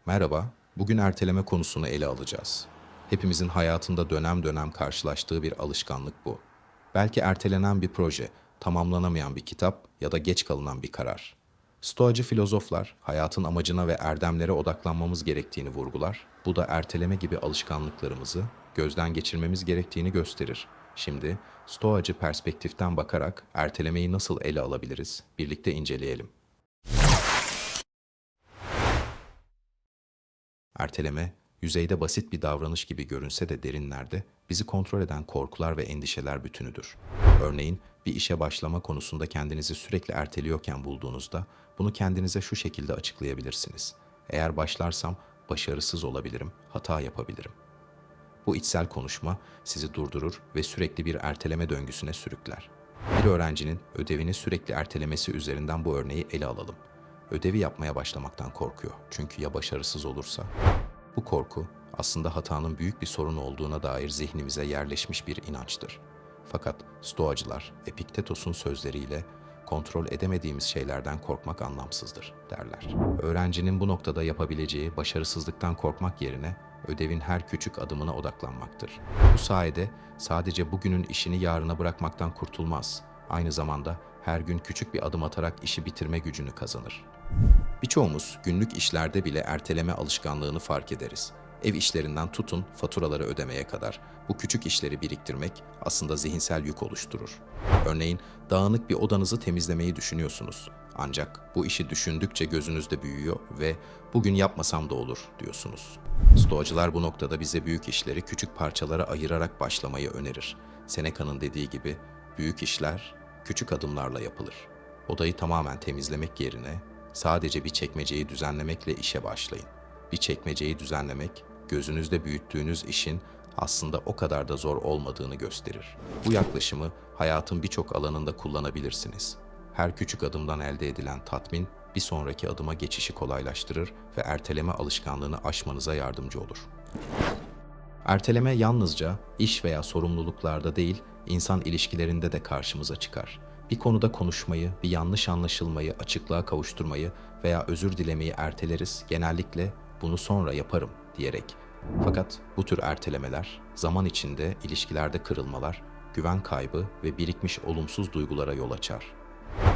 Merhaba, bugün erteleme konusunu ele alacağız. Hepimizin hayatında dönem dönem karşılaştığı bir alışkanlık bu. Belki ertelenen bir proje, tamamlanamayan bir kitap ya da geç kalınan bir karar. Stoacı filozoflar hayatın amacına ve erdemlere odaklanmamız gerektiğini vurgular. Bu da erteleme gibi alışkanlıklarımızı gözden geçirmemiz gerektiğini gösterir. Şimdi Stoacı perspektiften bakarak ertelemeyi nasıl ele alabiliriz? Birlikte inceleyelim. Erteleme, yüzeyde basit bir davranış gibi görünse de derinlerde bizi kontrol eden korkular ve endişeler bütünüdür. Örneğin bir işe başlama konusunda kendinizi sürekli erteliyorken bulduğunuzda bunu kendinize şu şekilde açıklayabilirsiniz. Eğer başlarsam başarısız olabilirim, hata yapabilirim. Bu içsel konuşma sizi durdurur ve sürekli bir erteleme döngüsüne sürükler. Bir öğrencinin ödevini sürekli ertelemesi üzerinden bu örneği ele alalım. Ödevi yapmaya başlamaktan korkuyor. Çünkü ya başarısız olursa? Bu korku aslında hatanın büyük bir sorun olduğuna dair zihnimize yerleşmiş bir inançtır. Fakat Stoacılar Epiktetos'un sözleriyle kontrol edemediğimiz şeylerden korkmak anlamsızdır derler. Öğrencinin bu noktada yapabileceği başarısızlıktan korkmak yerine ödevin her küçük adımına odaklanmaktır. Bu sayede sadece bugünün işini yarına bırakmaktan kurtulmaz, aynı zamanda her gün küçük bir adım atarak işi bitirme gücünü kazanır. Birçoğumuz günlük işlerde bile erteleme alışkanlığını fark ederiz. Ev işlerinden tutun faturaları ödemeye kadar bu küçük işleri biriktirmek aslında zihinsel yük oluşturur. Örneğin dağınık bir odanızı temizlemeyi düşünüyorsunuz. Ancak bu işi düşündükçe gözünüzde büyüyor ve bugün yapmasam da olur diyorsunuz. Stoacılar bu noktada bize büyük işleri küçük parçalara ayırarak başlamayı önerir. Seneca'nın dediği gibi büyük işler küçük adımlarla yapılır. Odayı tamamen temizlemek yerine sadece bir çekmeceyi düzenlemekle işe başlayın. Bir çekmeceyi düzenlemek, gözünüzde büyüttüğünüz işin aslında o kadar da zor olmadığını gösterir. Bu yaklaşımı hayatın birçok alanında kullanabilirsiniz. Her küçük adımdan elde edilen tatmin, bir sonraki adıma geçişi kolaylaştırır ve erteleme alışkanlığını aşmanıza yardımcı olur. Erteleme yalnızca iş veya sorumluluklarda değil, insan ilişkilerinde de karşımıza çıkar. Bir konuda konuşmayı, bir yanlış anlaşılmayı, açıklığa kavuşturmayı veya özür dilemeyi erteleriz, genellikle bunu sonra yaparım diyerek. Fakat bu tür ertelemeler zaman içinde ilişkilerde kırılmalar, güven kaybı ve birikmiş olumsuz duygulara yol açar.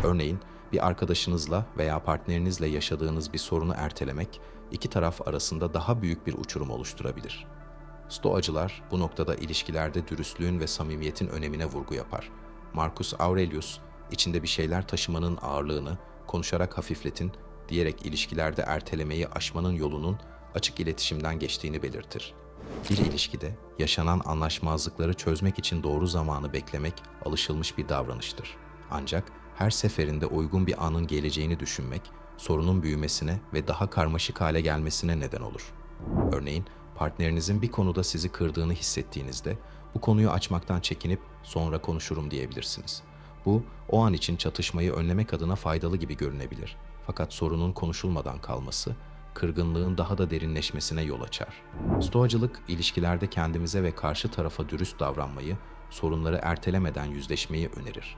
Örneğin bir arkadaşınızla veya partnerinizle yaşadığınız bir sorunu ertelemek, iki taraf arasında daha büyük bir uçurum oluşturabilir. Stoacılar bu noktada ilişkilerde dürüstlüğün ve samimiyetin önemine vurgu yapar. Marcus Aurelius, içinde bir şeyler taşımanın ağırlığını konuşarak hafifletin diyerek ilişkilerde ertelemeyi aşmanın yolunun açık iletişimden geçtiğini belirtir. Bir ilişkide yaşanan anlaşmazlıkları çözmek için doğru zamanı beklemek alışılmış bir davranıştır. Ancak her seferinde uygun bir anın geleceğini düşünmek, sorunun büyümesine ve daha karmaşık hale gelmesine neden olur. Örneğin, partnerinizin bir konuda sizi kırdığını hissettiğinizde bu konuyu açmaktan çekinip sonra konuşurum diyebilirsiniz. Bu, o an için çatışmayı önlemek adına faydalı gibi görünebilir. Fakat sorunun konuşulmadan kalması, kırgınlığın daha da derinleşmesine yol açar. Stoacılık, ilişkilerde kendimize ve karşı tarafa dürüst davranmayı, sorunları ertelemeden yüzleşmeyi önerir.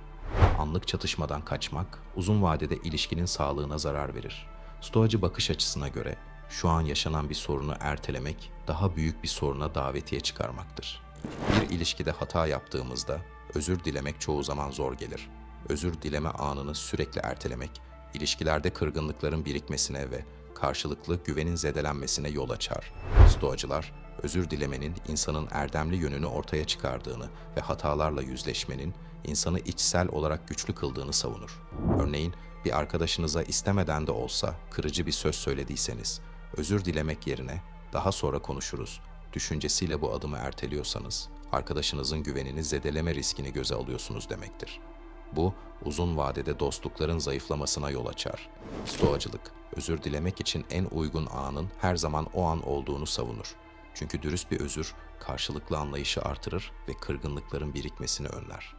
Anlık çatışmadan kaçmak, uzun vadede ilişkinin sağlığına zarar verir. Stoacı bakış açısına göre, şu an yaşanan bir sorunu ertelemek, daha büyük bir soruna davetiye çıkarmaktır. Bir ilişkide hata yaptığımızda, özür dilemek çoğu zaman zor gelir. Özür dileme anını sürekli ertelemek, ilişkilerde kırgınlıkların birikmesine ve karşılıklı güvenin zedelenmesine yol açar. Stoacılar, özür dilemenin insanın erdemli yönünü ortaya çıkardığını ve hatalarla yüzleşmenin insanı içsel olarak güçlü kıldığını savunur. Örneğin, bir arkadaşınıza istemeden de olsa kırıcı bir söz söylediyseniz, özür dilemek yerine daha sonra konuşuruz düşüncesiyle bu adımı erteliyorsanız, arkadaşınızın güvenini zedeleme riskini göze alıyorsunuz demektir. Bu, uzun vadede dostlukların zayıflamasına yol açar. Stoacılık, özür dilemek için en uygun anın her zaman o an olduğunu savunur. Çünkü dürüst bir özür, karşılıklı anlayışı artırır ve kırgınlıkların birikmesini önler.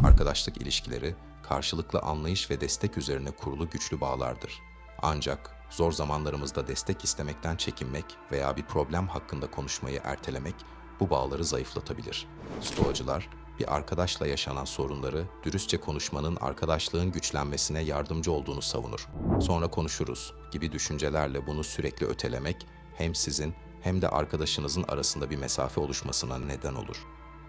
Arkadaşlık ilişkileri, karşılıklı anlayış ve destek üzerine kurulu güçlü bağlardır. Ancak zor zamanlarımızda destek istemekten çekinmek veya bir problem hakkında konuşmayı ertelemek bu bağları zayıflatabilir. Stoacılar, bir arkadaşla yaşanan sorunları dürüstçe konuşmanın arkadaşlığın güçlenmesine yardımcı olduğunu savunur. Sonra konuşuruz gibi düşüncelerle bunu sürekli ötelemek, hem sizin hem de arkadaşınızın arasında bir mesafe oluşmasına neden olur.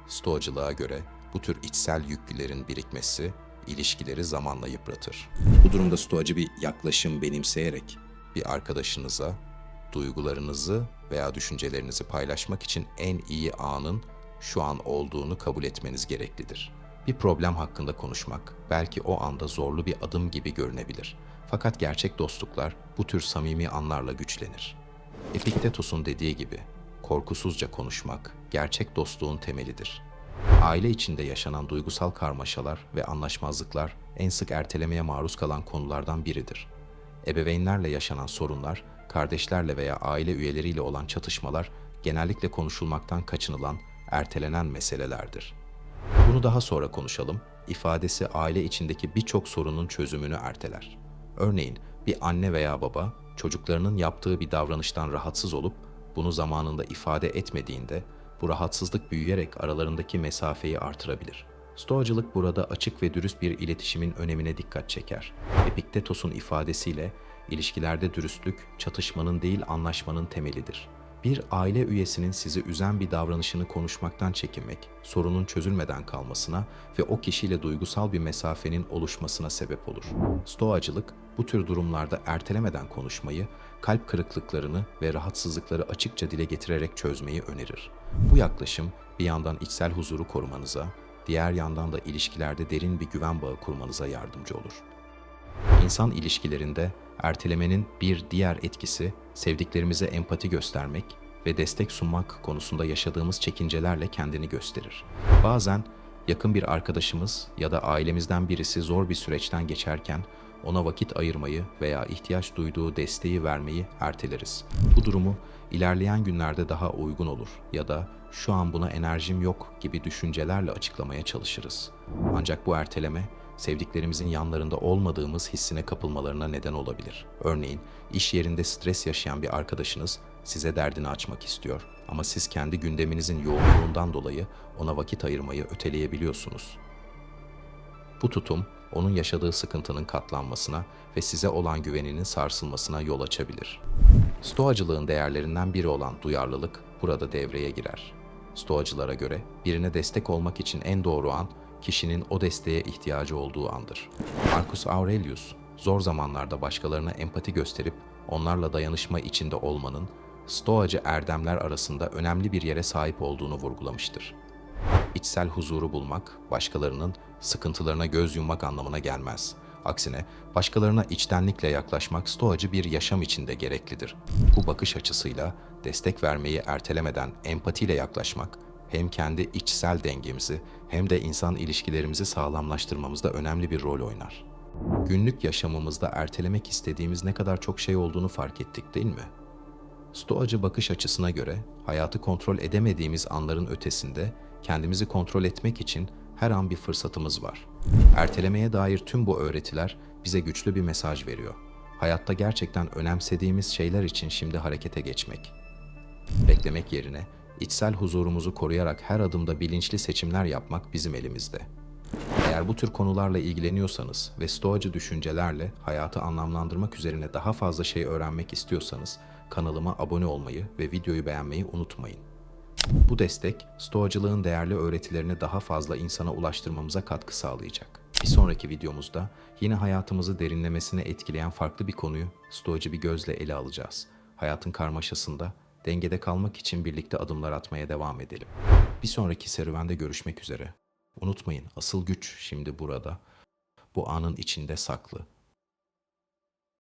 Stoacılığa göre bu tür içsel yüklülerin birikmesi ilişkileri zamanla yıpratır. Bu durumda stoacı bir yaklaşım benimseyerek bir arkadaşınıza duygularınızı veya düşüncelerinizi paylaşmak için en iyi anın şu an olduğunu kabul etmeniz gereklidir. Bir problem hakkında konuşmak belki o anda zorlu bir adım gibi görünebilir. Fakat gerçek dostluklar bu tür samimi anlarla güçlenir. Epiktetos'un dediği gibi, korkusuzca konuşmak gerçek dostluğun temelidir. Aile içinde yaşanan duygusal karmaşalar ve anlaşmazlıklar en sık ertelemeye maruz kalan konulardan biridir. Ebeveynlerle yaşanan sorunlar, kardeşlerle veya aile üyeleriyle olan çatışmalar genellikle konuşulmaktan kaçınılan, ertelenen meselelerdir. Bunu daha sonra konuşalım ifadesi aile içindeki birçok sorunun çözümünü erteler. Örneğin bir anne veya baba çocuklarının yaptığı bir davranıştan rahatsız olup bunu zamanında ifade etmediğinde bu rahatsızlık büyüyerek aralarındaki mesafeyi artırabilir. Stoacılık burada açık ve dürüst bir iletişimin önemine dikkat çeker. Epiktetos'un ifadesiyle ilişkilerde dürüstlük çatışmanın değil anlaşmanın temelidir. Bir aile üyesinin sizi üzen bir davranışını konuşmaktan çekinmek, sorunun çözülmeden kalmasına ve o kişiyle duygusal bir mesafenin oluşmasına sebep olur. Stoacılık, bu tür durumlarda ertelemeden konuşmayı, kalp kırıklıklarını ve rahatsızlıkları açıkça dile getirerek çözmeyi önerir. Bu yaklaşım, bir yandan içsel huzuru korumanıza, diğer yandan da ilişkilerde derin bir güven bağı kurmanıza yardımcı olur. İnsan ilişkilerinde ertelemenin bir diğer etkisi, sevdiklerimize empati göstermek ve destek sunmak konusunda yaşadığımız çekincelerle kendini gösterir. Bazen yakın bir arkadaşımız ya da ailemizden birisi zor bir süreçten geçerken ona vakit ayırmayı veya ihtiyaç duyduğu desteği vermeyi erteleriz. Bu durumu ilerleyen günlerde daha uygun olur ya da şu an buna enerjim yok gibi düşüncelerle açıklamaya çalışırız. Ancak bu erteleme sevdiklerimizin yanlarında olmadığımız hissine kapılmalarına neden olabilir. Örneğin, iş yerinde stres yaşayan bir arkadaşınız size derdini açmak istiyor ama siz kendi gündeminizin yoğunluğundan dolayı ona vakit ayırmayı öteleyebiliyorsunuz. Bu tutum, onun yaşadığı sıkıntının katlanmasına ve size olan güveninin sarsılmasına yol açabilir. Stoacılığın değerlerinden biri olan duyarlılık burada devreye girer. Stoacılara göre birine destek olmak için en doğru an, kişinin o desteğe ihtiyacı olduğu andır. Marcus Aurelius, zor zamanlarda başkalarına empati gösterip onlarla dayanışma içinde olmanın, Stoacı erdemler arasında önemli bir yere sahip olduğunu vurgulamıştır. İçsel huzuru bulmak, başkalarının sıkıntılarına göz yummak anlamına gelmez. Aksine başkalarına içtenlikle yaklaşmak stoacı bir yaşam içinde gereklidir. Bu bakış açısıyla destek vermeyi ertelemeden empatiyle yaklaşmak, hem kendi içsel dengemizi hem de insan ilişkilerimizi sağlamlaştırmamızda önemli bir rol oynar. Günlük yaşamımızda ertelemek istediğimiz ne kadar çok şey olduğunu fark ettik, değil mi? Stoacı bakış açısına göre hayatı kontrol edemediğimiz anların ötesinde kendimizi kontrol etmek için her an bir fırsatımız var. Ertelemeye dair tüm bu öğretiler bize güçlü bir mesaj veriyor. Hayatta gerçekten önemsediğimiz şeyler için şimdi harekete geçmek. Beklemek yerine içsel huzurumuzu koruyarak her adımda bilinçli seçimler yapmak bizim elimizde. Eğer bu tür konularla ilgileniyorsanız ve stoacı düşüncelerle hayatı anlamlandırmak üzerine daha fazla şey öğrenmek istiyorsanız kanalıma abone olmayı ve videoyu beğenmeyi unutmayın. Bu destek, stoacılığın değerli öğretilerini daha fazla insana ulaştırmamıza katkı sağlayacak. Bir sonraki videomuzda yine hayatımızı derinlemesine etkileyen farklı bir konuyu stoacı bir gözle ele alacağız. Hayatın karmaşasında dengede kalmak için birlikte adımlar atmaya devam edelim. Bir sonraki serüvende görüşmek üzere. Unutmayın, asıl güç şimdi burada. Bu anın içinde saklı.